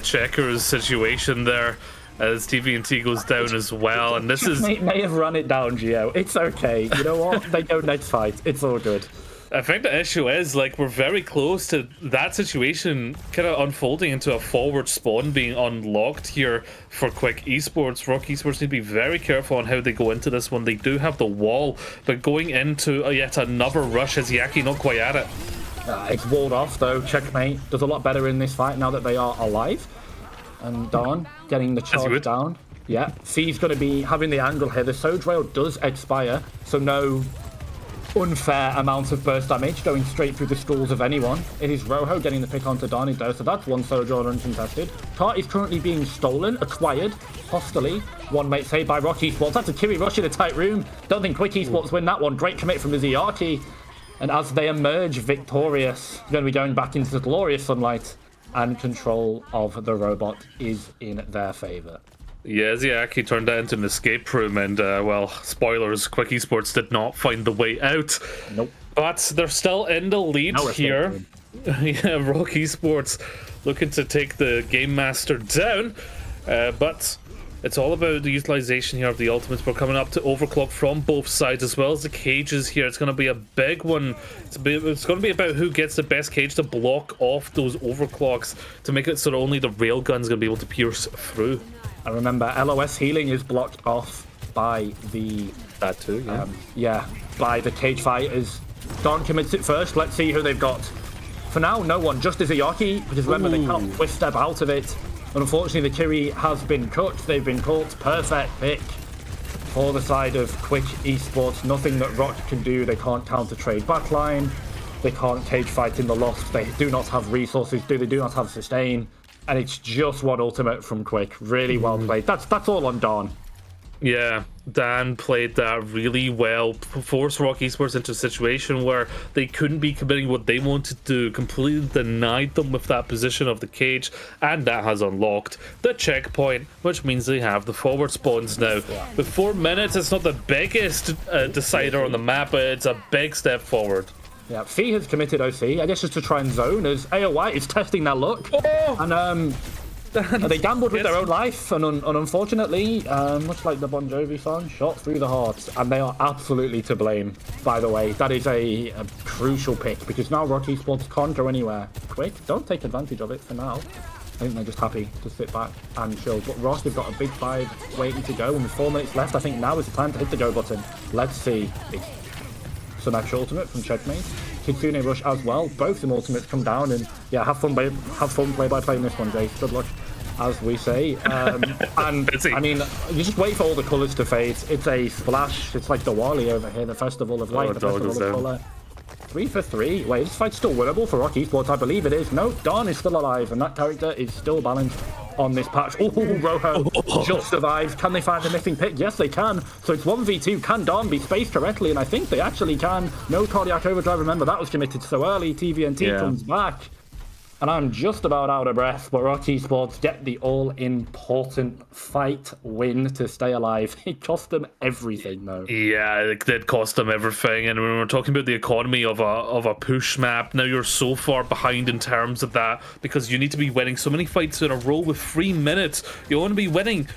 checkers situation there, as TVNT goes down as well, and this may have run it down, Gio. It's okay. You know what? They go next fight. It's all good. I think the issue is, like, we're very close to that situation kind of unfolding into a forward spawn being unlocked here for Quick Esports. ROC Esports need to be very careful on how they go into this one. They do have the wall, but going into yet another rush is Yaki not quite at it. It's walled off, though. Checkmate does a lot better in this fight now that they are alive. And Dawn getting the charge down. Yeah, C's going to be having the angle here. The Soul Rail does expire, so no unfair amount of burst damage going straight through the skulls of anyone. It is Rojo getting the pick onto Donnie, though, so that's one Soul Rail uncontested. Cart is currently being stolen, acquired, hostily. One might say by ROC Esports. That's a Kiri Rush in a tight room. Don't think Quick Esports win that one. Great commit from the Ziyaki. And as they emerge victorious, going to be going back into the glorious sunlight, and control of the robot is in their favor. Yeah, Ziyaki turned that into an escape room, and well, spoilers, Quick Esports did not find the way out. Nope. But they're still in the lead here. Yeah, ROC Esports looking to take the Game Master down, but it's all about the utilization here of the ultimates. We're coming up to overclock from both sides, as well as the cages here. It's going to be a big one. It's going to be about who gets the best cage to block off those overclocks to make it so that only the railgun's going to be able to pierce through. I remember LOS healing is blocked off by the... That too, yeah. By the cage fighters. Dawn commits it first. Let's see who they've got. For now, no one. Just a Ziyaki, because remember, they can't twist step out of it. But unfortunately, the Kiri has been cut. They've been caught. Perfect pick for the side of Quick Esports. Nothing that ROC can do. They can't counter trade backline. They can't cage fight in the loft. They do not have resources. They do not have sustain. And it's just one ultimate from Quick. Really well played. That's all on Dawn. Yeah, Dan played that really well, forced ROC Esports into a situation where they couldn't be committing what they wanted to do, completely denied them with that position of the cage, and that has unlocked the checkpoint, which means they have the forward spawns now. With 4 minutes, it's not the biggest decider on the map, but it's a big step forward. Yeah, Fee has committed OC, I guess just to try and zone, as AOY is testing their luck. And they gambled with their own life, and unfortunately, much like the Bon Jovi song, shot through the heart. And they are absolutely to blame, by the way. That is a crucial pick, because now ROC Esports can't go anywhere. Quick, don't take advantage of it for now. I think they're just happy to sit back and chill. But ROC have got a big 5 waiting to go, and with 4 minutes left, I think now is the time to hit the go button. Let's see. Some extra ultimate from Checkmate. Kitsune Rush as well. Both some ultimates come down, and yeah, have fun play by playing this one, Jay. Good luck, as we say. And I mean, you just wait for all the colours to fade. It's a splash. It's like Diwali over here, the Festival of Light, the Festival of Colour. 3 for 3. Wait, this fight's still winnable for ROC Esports. I believe it is. No, Dawn is still alive, and that character is still balanced on this patch. Oh, Rojo just survives. Can they find the missing pick? Yes, they can. So it's 1v2. Can Dawn be spaced correctly? And I think they actually can. No cardiac overdrive. Remember, that was committed so early. TVNT comes back. And I'm just about out of breath, but ROC Esports get the all-important fight win to stay alive. It cost them everything, though. Yeah, it did cost them everything. And when we're talking about the economy of a push map, now you're so far behind in terms of that, because you need to be winning so many fights in a row with 3 minutes. You want to be winning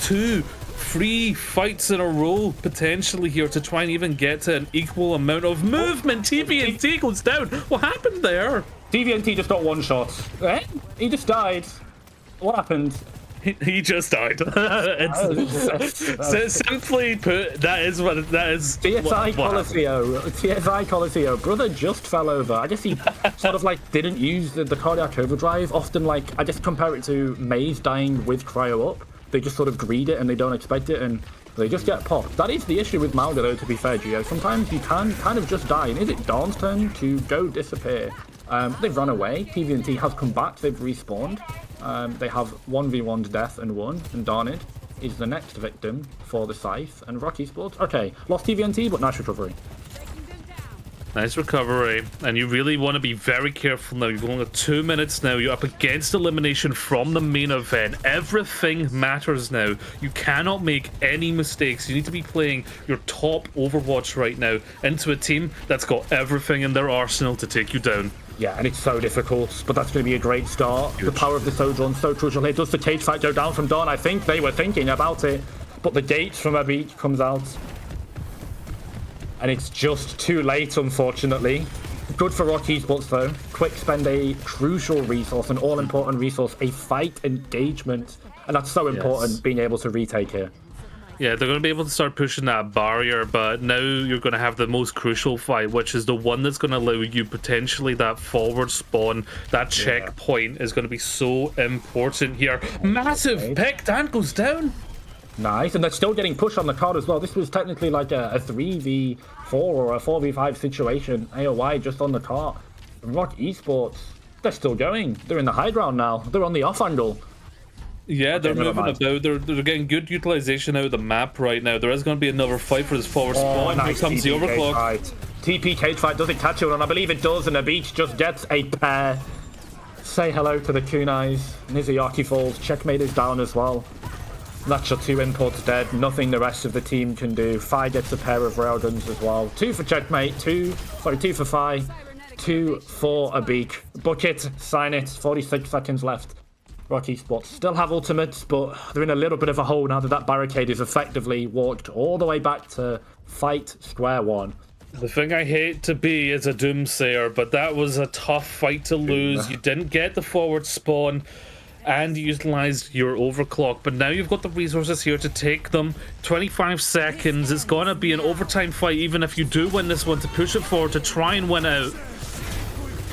2, 3 fights in a row potentially here to try and even get to an equal amount of movement. TVNT goes down. What happened there? TVNT just got one shot. He just died. What happened? He just died. Simply put, that is what that is. TSI Coliseo. Brother just fell over. I guess he sort of like didn't use the cardiac overdrive. Often, like, I just compare it to Maze dying with cryo up. They just sort of greed it and they don't expect it, and they just get popped. That is the issue with Mauga, though, to be fair, Gio. Sometimes you can kind of just die. And is it Dawn's turn to go disappear? They've run away. TVNT has come back. They've respawned. They have 1v1 death and won. And Darnid is the next victim for the Scythe and ROC Esports. Okay, lost TVNT, but nice recovery. Nice recovery, and you really want to be very careful now. You've only got 2 minutes now. You're up against elimination from the main event. Everything matters now. You cannot make any mistakes. You need to be playing your top Overwatch right now into a team that's got everything in their arsenal to take you down. Yeah, and it's so difficult, but that's going to be a great start. Huge. The power of the Sojourn so crucial here. Does the cage fight go down from Dawn? I think they were thinking about it, but the gate from a beach comes out. And it's just too late, unfortunately. Good for ROC Esports, though. Quick spend a crucial resource, an all-important resource, a fight engagement. And that's so important, being able to retake here. Yeah, they're going to be able to start pushing that barrier, but now you're going to have the most crucial fight, which is the one that's going to allow you potentially that forward spawn. That checkpoint is going to be so important here. Massive pick. Dan goes down. Nice, and they're still getting pushed on the card as well. This was technically like a 3v4 or a 4v5 situation. AOY just on the cart. ROC Esports, they're still going. They're in the high ground now. They're on the off angle. Yeah, they're moving about. They're getting good utilization out of the map right now. There is going to be another fight for this forward spawn. Nice. Here comes the overclock. TP cage fight, does it catch it? And I believe it does, and the beach just gets a pair. Say hello to the kunais. Niziaki falls. Checkmate is down as well. That's your 2 imports dead. Nothing the rest of the team can do. Fi gets a pair of railguns as well. 2 for Checkmate. 2 for Fi. 2 for a beak. Book it. Sign it. 46 seconds left. ROC Esports still have ultimates, but they're in a little bit of a hole now that that barricade is effectively walked all the way back to fight square one. The thing I hate to be is a doomsayer, but that was a tough fight to lose. You didn't get the forward spawn, and you utilized your overclock, but now you've got the resources here to take them. 25 seconds. It's gonna be an overtime fight, even if you do win this one, to push it forward to try and win out.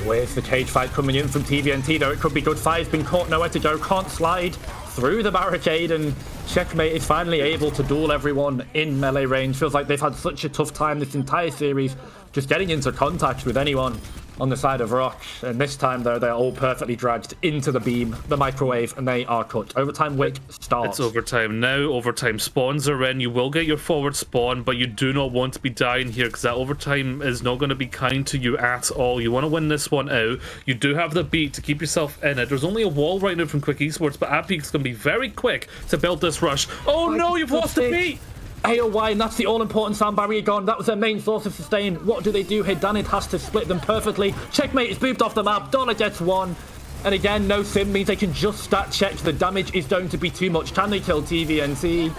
Where's the cage fight coming in from TVNT though? It could be good. Fi's been caught, nowhere to go, can't slide through the barricade, and Checkmate is finally able to duel everyone in melee range. Feels like they've had such a tough time this entire series just getting into contact with anyone on the side of ROC, and this time they're all perfectly dragged into the beam, the microwave, and they are cooked. Overtime wick starts. It's overtime now. Overtime spawns are in. You will get your forward spawn, but you do not want to be dying here, because that overtime is not going to be kind to you at all. You want to win this one out. You do have the beat to keep yourself in it. There's only a wall right now from Quick Esports, but Appeak's going to be very quick to build this rush. Oh no, you've lost the beat! AOY, and that's the all-important sound barrier gone. That was their main source of sustain. What do they do here? Danid has to split them perfectly. Checkmate is booped off the map. Dollar gets 1. And again, no sim means they can just stat check. The damage is going to be too much. Can they kill TVNT?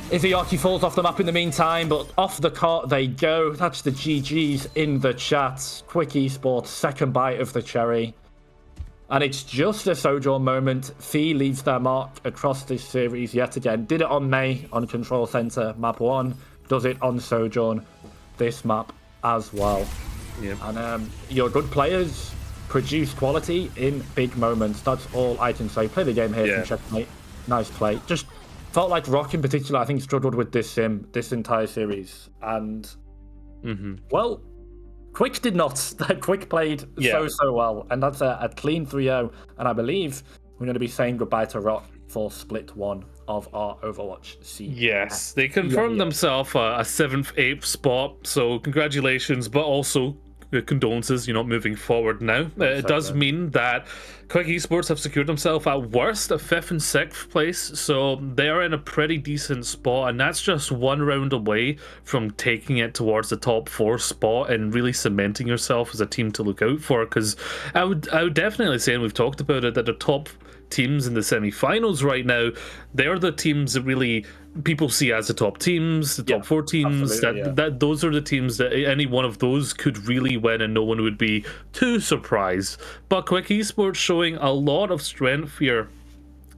Izayaki falls off the map in the meantime, but off the cart they go. That's the GG's in the chat. Quick Esports, second bite of the cherry. And it's just a Sojourn moment. Fee leaves their mark across this series yet again. Did it on May on Control Center map 1. Does it on Sojourn this map as well. Yeah. And your good players produce quality in big moments. That's all I can say. Play the game here from Checkmate. Nice play. Just felt like ROC in particular, I think, struggled with this sim this entire series. And, well, Quick did not. Quick played so well, and that's a clean 3-0. And I believe we're going to be saying goodbye to ROC for split 1 of our Overwatch season. Yes, they confirmed themselves a 7th, 8th spot, so congratulations, but also condolences, you're not moving forward now. It does mean that Quick Esports have secured themselves at worst a 5th and 6th place, so they are in a pretty decent spot, and that's just 1 round away from taking it towards the top 4 spot and really cementing yourself as a team to look out for. Because I would definitely say, and we've talked about it, that the top teams in the semi-finals right now, they're the teams that really people see as the top teams, the top 4 teams. That those are the teams that any one of those could really win, and no one would be too surprised. But Quick Esports showing a lot of strength here.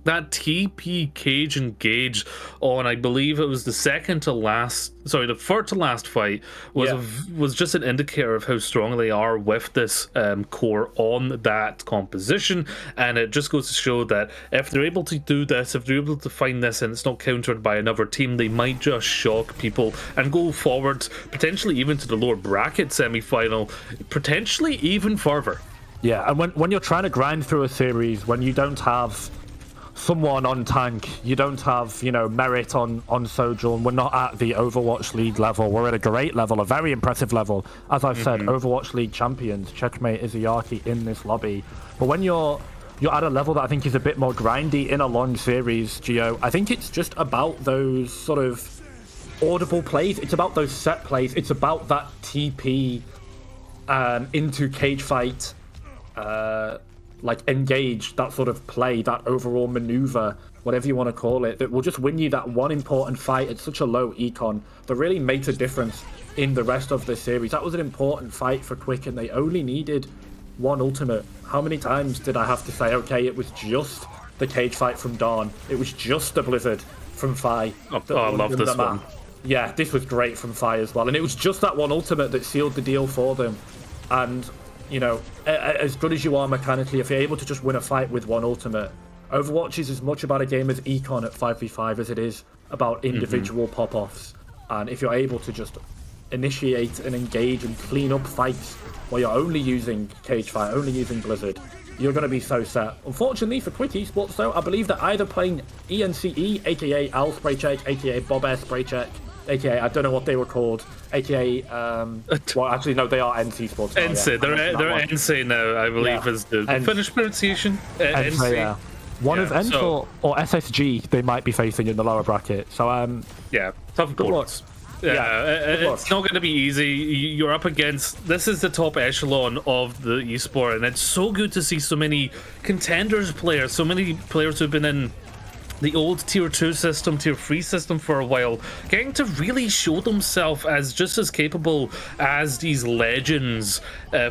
that TP cage engage on, I believe it was the third to last fight was just an indicator of how strong they are with this core on that composition, and it just goes to show that if they're able to do this, if they're able to find this and it's not countered by another team, they might just shock people and go forward, potentially even to the lower bracket semi-final, potentially even further. Yeah, and when you're trying to grind through a series, when you don't have someone on tank, you don't have, Merit on Sojourn, we're not at the Overwatch League level, we're at a great level, a very impressive level. As I've said, Overwatch League champions, checkmate Izayaki in this lobby. But when you're at a level that I think is a bit more grindy in a long series, Gio, I think it's just about those sort of audible plays, it's about those set plays, it's about that TP into cage fight, engage, that sort of play, that overall maneuver, whatever you want to call it, that will just win you that one important fight at such a low econ that really makes a difference in the rest of the series. That was an important fight for Quick, and they only needed one ultimate. How many times did I have to say, okay, it was just the cage fight from Dawn, it was just the Blizzard from Fi. I love this one. Yeah, this was great from Fi as well, and it was just that one ultimate that sealed the deal for them. And as good as you are mechanically, if you're able to just win a fight with one ultimate, Overwatch is as much about a game as econ at 5v5 as it is about individual pop-offs. And if you're able to just initiate and engage and clean up fights while you're only using cage fight, only using Blizzard, you're going to be so set. Unfortunately for Quick Esports though, I believe they're either playing ENCE, aka Al Spray Check, aka Bob Air Spray Check, aka I don't know what they were called, aka well actually no, they are NC Sports now, NC, they're NC now, I believe is the Finnish pronunciation. NC. Yeah. One of NC or SSG they might be facing in the lower bracket. So tough opponents. It's not going to be easy. You're up against, this is the top echelon of the esport, and it's so good to see so many contenders players, so many players who've been in the old tier 2 system, tier 3 system for a while, getting to really show themselves as just as capable as these legends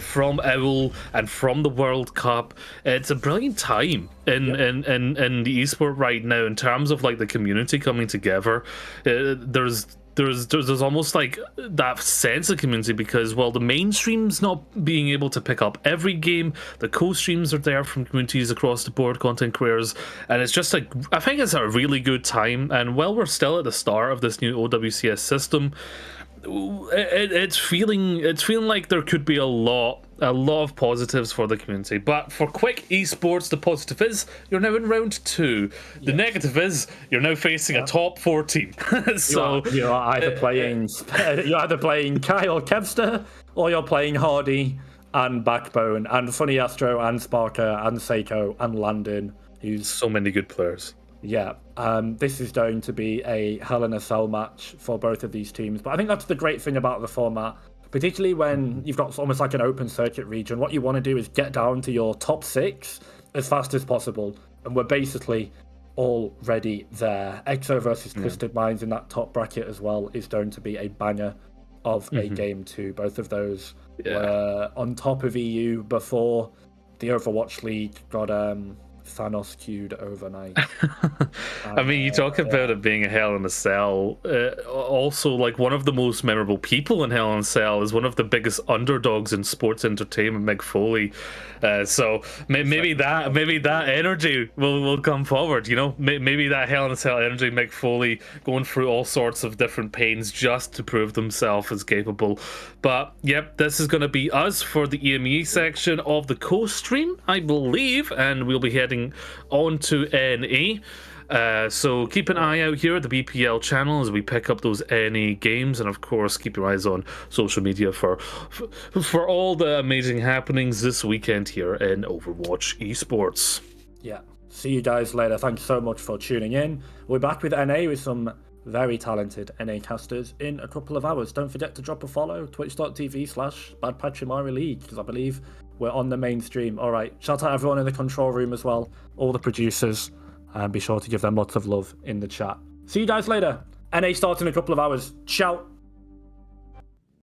from OWL and from the World Cup. It's a brilliant time in the esport right now in terms of like the community coming together. There's almost like that sense of community because, well, the mainstream's not being able to pick up every game. The co-streams are there from communities across the board, content creators, and it's just like, I think it's a really good time. And while we're still at the start of this new OWCS system, it's feeling like there could be a lot of positives for the community. But for Quick Esports, the positive is you're now in round 2. The negative is you're now facing a top 4 team. So you're either playing Kai or Kevster, or you're playing Hardy and Backbone and Funny Astro and Sparker and Seiko and Landon, who's so many good players. Yeah, this is going to be a Hell in a Cell match for both of these teams. But I think that's the great thing about the format, particularly when you've got almost like an open circuit region. What you want to do is get down to your top 6 as fast as possible. And we're basically already there. EXO versus Twisted Minds in that top bracket as well is going to be a banger of a game too. Both of those were on top of EU before the Overwatch League got Thanos queued overnight. I mean, you talk about it being a Hell in a Cell. Also, like, one of the most memorable people in Hell in a Cell is one of the biggest underdogs in sports entertainment, Mick Foley. So maybe that energy will come forward. Maybe that Hell in a Cell energy, Mick Foley going through all sorts of different pains just to prove themselves as capable. But yep, this is going to be us for the EMEA section of the co-stream, I believe, and we'll be heading on to NA. So keep an eye out here at the BPL channel as we pick up those NA games, and of course keep your eyes on social media for all the amazing happenings this weekend here in Overwatch Esports. Yeah, see you guys later. Thanks so much for tuning in. We're back with NA with some very talented NA casters in a couple of hours. Don't forget to drop a follow, twitch.tv/badpatrimari League, because I believe we're on the mainstream. All right, shout out everyone in the control room as well, all the producers, and be sure to give them lots of love in the chat. See you guys later. NA starts in a couple of hours. Ciao.